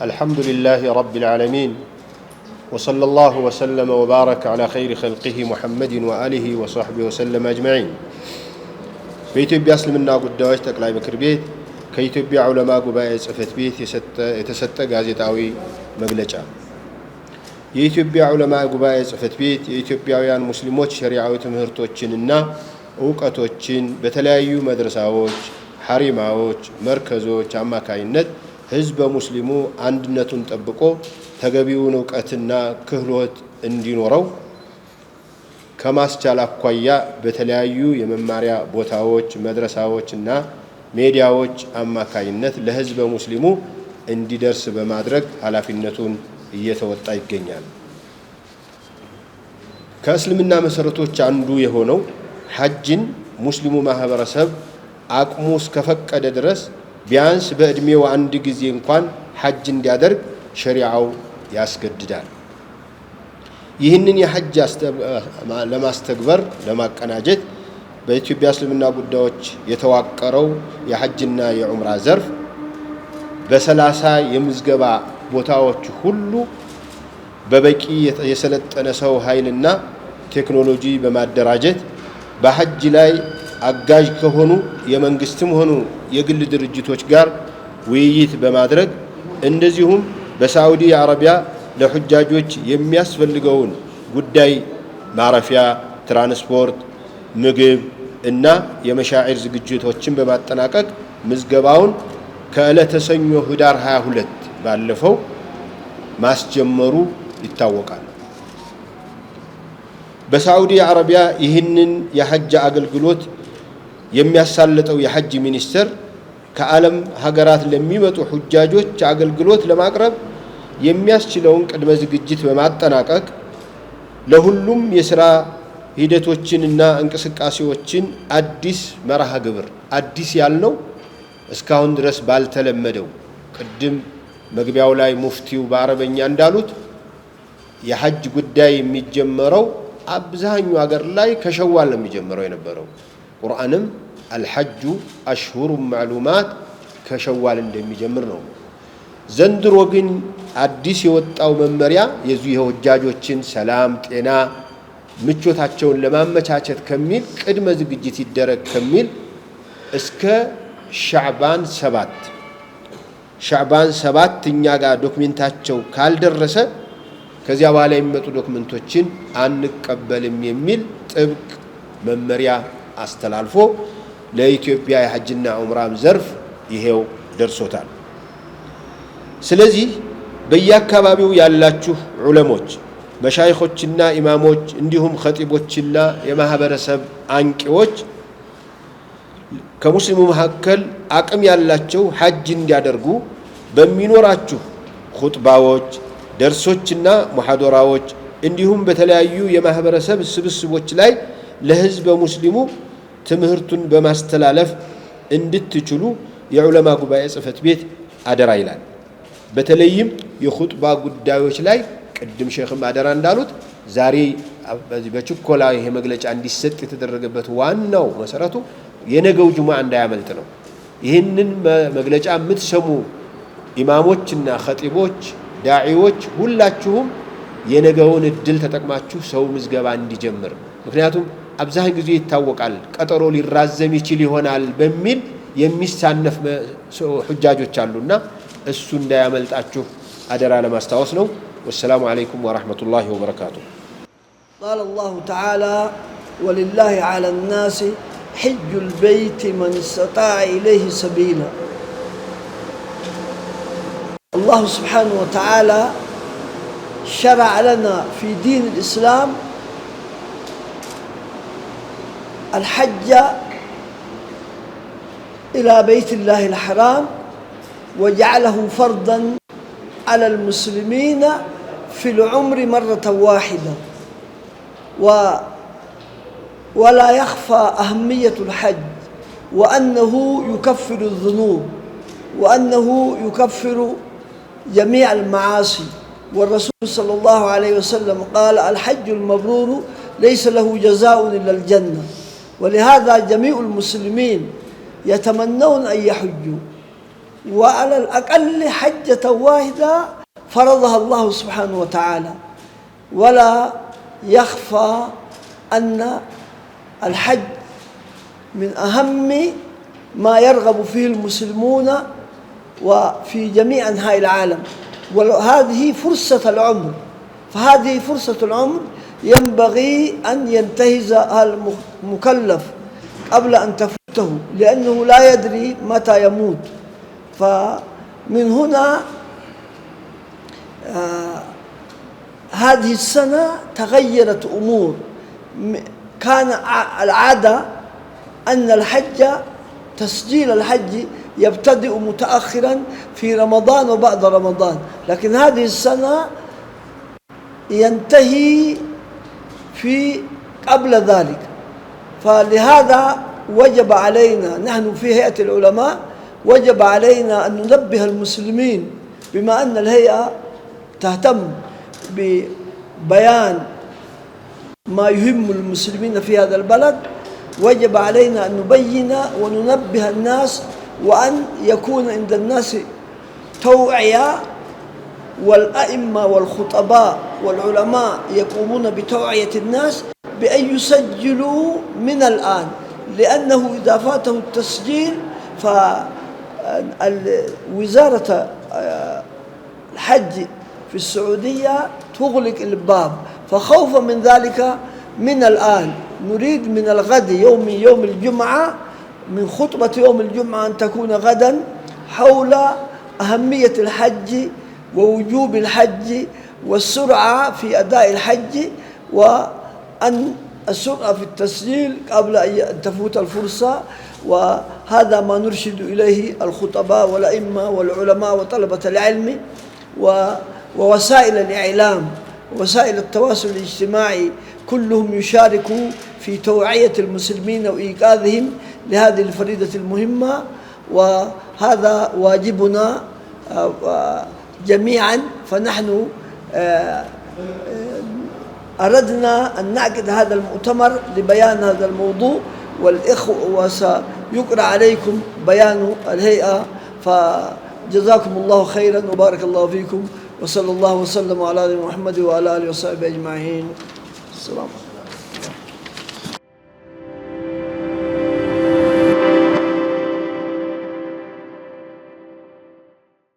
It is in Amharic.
الحمد لله رب العالمين وصلى الله وسلم وبارك على خير خلقه محمد وآله وصحبه وسلم أجمعين. በኢትዮጵያ እስልምና ጉዳዮች ጠቅላይ ምክር ቤት ከኢትዮጵያ ዑለማ ጉባኤ ጽሕፈት ቤት የተሰጠ ጋዜጣዊ መግለጫ። የኢትዮጵያ ዑለማ ጉባኤ ጽሕፈት ቤት የኢትዮጵያውያን ሙስሊሞች ሸሪዓዊ ትምህርቶችንና ዕውቀቶችን በተለያዩ መድረሳዎች፣ ሐሪማዎች፣ መርከዞች አማካይነት ህዝበ ሙስሊሙ አንድነቱን ጠብቆ ተገቢውን ዕውቀትና ክህሎት እንዲኖረው ከማስቻል አኳያ በተለያዩ የመማሪያ ቦታዎች፣ መድረሳዎችና ሜዲያዎች አማካይነት ለህዝበ ሙስሊሙ እንዲደርስ በማድረግ ኃላፊነቱን እየተወጣ ይገኛል። ከእስልምና መሰረቶች አንዱ የሆነው ሐጅን ሙስሊሙ ማህበረሰብ አቅሙ እስከፈቀደ ድረስ ቢያንስ በእድሜው አንድ ጊዜ እንኳን ሐጅ እንዲያደርግ ሸሪዓው ያስገድዳል። ይህንን የሐጅ ለማስተግበር ለማቀናጀት በኢትዮጵያ እስልምና ጉዳዮች የተዋቀረው የሐጅና የዑምራ ዘርፍ በ30 የምዝገባ ቦታዎች ሁሉ በበቂ የሰለጠነ ሰው ኃይልና ቴክኖሎጂ በማደራጀት በሐጅ ላይ አጋዥ ከሆኑ የመንግስትም ሆኑ የግል ድርጅቶች ጋር ውይይት በማድረግ እንደዚሁም በሳዑዲ አረቢያ ለሁጃጆች የሚያስፈልገውን ጉዳይ ማረፊያ፣ ትራንስፖርት፣ ምግብ እና የመሻዒር ዝግጅቶችን በማጠናቀቅ ምዝገባውን ከዕለተ ሰኞ ህዳር 22 ባለፈው ማስጀመሩ ይታወቃል። በሳዑዲ አረቢያ ይህንን የሐጅ አገልግሎት የሚያሳልጠው የሐጅ ሚኒስቴር ከዓለም ሀገራት ለሚመጡ ሁጃጆች አገልግሎት ለማቅረብ የሚያስችለውን ቅድመ ዝግጅት በማጠናቀቅ ለሁሉም የሥራ ሂደቶችንና እንቅስቃሴዎችን አዲስ መርሃ ግብር አዲስ ያልነው እስካሁን ድረስ ባልተለመደው ቅድም መግቢያው ላይ ሙፍቲው በአረበኛ እንዳሉት የሐጅ ጉዳይ የሚጀመረው አብዛኛው ሀገር ላይ ከሸዋል ነው የሚጀምረው የነበረው። ቁርአንም አልሐጁ አሽሁሩ ማዕሉማት ከሸዋል እንደሚጀምር ነው። ዘንድሮ ግን አዲስ የወጣው መመሪያ የዚህ የሁጃጆችን ሰላም፣ ጤና፣ ምቾታቸውን ለማመቻቸት ከሚል ቅድመ ዝግጅት ይደረግ ከሚል እስከ ሻዕባን 7 እኛ ጋር ዶክመንታቸው ካልደረሰ ከዚያ በኋላ የሚመጡ ዶክመንቶችን አንቀበልም የሚል ጥብቅ መመሪያ አስተላልፎ ለኢትዮጵያ የሐጅና ዑምራም ዘርፍ ይሄው ደርሶታል። ስለዚህ በየአካባቢው ያላችሁ ዑለሞች፣ መሻይኾችና ኢማሞች እንዲሁም ኸጢቦችና የማህበረሰብ አንቂዎች ከሙስሊሙ መካከል አቅም ያላቸው ሐጅ እንዲያደርጉ በሚኖራችሁ ኹጥባዎች፣ ደርሶችና ሙሐደራዎች እንዲሁም በተለያዩ የማህበረሰብ ስብስቦች ላይ ለህዝበ ሙስሊሙ ትምህርቱን በማስተላለፍ እንድትችሉ የዑለማ ጉባኤ ጽሕፈት ቤት አደራ ይላል። በተለይም የኹጥባ ጉዳዮች ላይ ቅድም ሼኽም አደራ እንዳሉት ዛሬ በችኮላ ይሄ መግለጫ እንዲሰጥ የተደረገበት ዋናው መሰረቱ የነገው ጁሙዓ እንዳያመልጥ ነው። ይህንን መግለጫ የምትሰሙ ኢማሞችና ኸጢቦች፣ ዳዒዎች ሁላችሁም የነገውን እድል ተጠቅማችሁ ሰው ምዝገባ እንዲጀምር። ምክንያቱም አብዛኛው ጊዜ ይታወቃል ቀጠሮ ሊራዘም ይችል ይሆናል በሚል የሚሳነፍ ሁጃጆች አሉና እሱ እንዳያመልጣችሁ አደራ ለማስታወስ ነው። ወሰላሙ አለይኩም ወራህመቱላሂ ወበረካቱ። قال الله تعالى ولله على الناس حج البيت من استطاع إليه سبيلا. الله سبحانه وتعالى شرع لنا في دين الإسلام الحج إلى بيت الله الحرام وجعله فرضا على المسلمين في العمر مرة واحدة، ولا يخفى أهمية الحج وأنه يكفر الذنوب وأنه يكفر جميع المعاصي. والرسول صلى الله عليه وسلم قال الحج المبرور ليس له جزاء إلا الجنة. ولهذا جميع المسلمين يتمنون أن يحجوا وعلى الأقل حجة واحدة فرضها الله سبحانه وتعالى. ولا يخفى أن الحج من أهم ما يرغب فيه المسلمون وفي جميع أنحاء العالم، وهذه فرصة العمر. فهذه فرصة العمر ينبغي أن ينتهز المكلف قبل أن تفوته، لأنه لا يدري متى يموت. فمن هنا هذه السنة تغيرت أمور. كان العادة أن الحج، تسجيل الحج يبتدئ متأخرا في رمضان وبعد رمضان، لكن هذه السنة ينتهي في قبل ذلك. فلهذا وجب علينا نحن في هيئة العلماء، وجب علينا أن ننبه المسلمين، بما أن الهيئة تهتم ببيان ما يهم المسلمين في هذا البلد، وجب علينا أن نبين وننبه الناس، وأن يكون عند الناس توعية، والأئمة والخطباء والعلماء يقومون بتوعية الناس بأن يسجلوا من الآن، لأنه إذا فاته التسجيل فوزارة الحج في السعودية تغلق الباب. فخوفا من ذلك من الآن نريد من الغد يوم الجمعة، من خطبة يوم الجمعة أن تكون غدا حول أهمية الحج ووجوب الحج والسرعة في أداء الحج، وأن السرعة في التسجيل قبل أن تفوت الفرصة. وهذا ما نرشد إليه الخطباء والأئمة والعلماء وطلبة العلم ووسائل الإعلام ووسائل التواصل الاجتماعي، كلهم يشاركوا في توعية المسلمين وإيقاظهم لهذه الفريضة المهمة. وهذا واجبنا جميعا. فنحن أردنا أن نعقد هذا المؤتمر لبيان هذا الموضوع، وسيقرأ عليكم بيان الهيئة. فجزاكم الله خيرا وبارك الله فيكم، وصلى الله وسلم على محمد وعلى آله وصحبه أجمعين. السلام عليكم.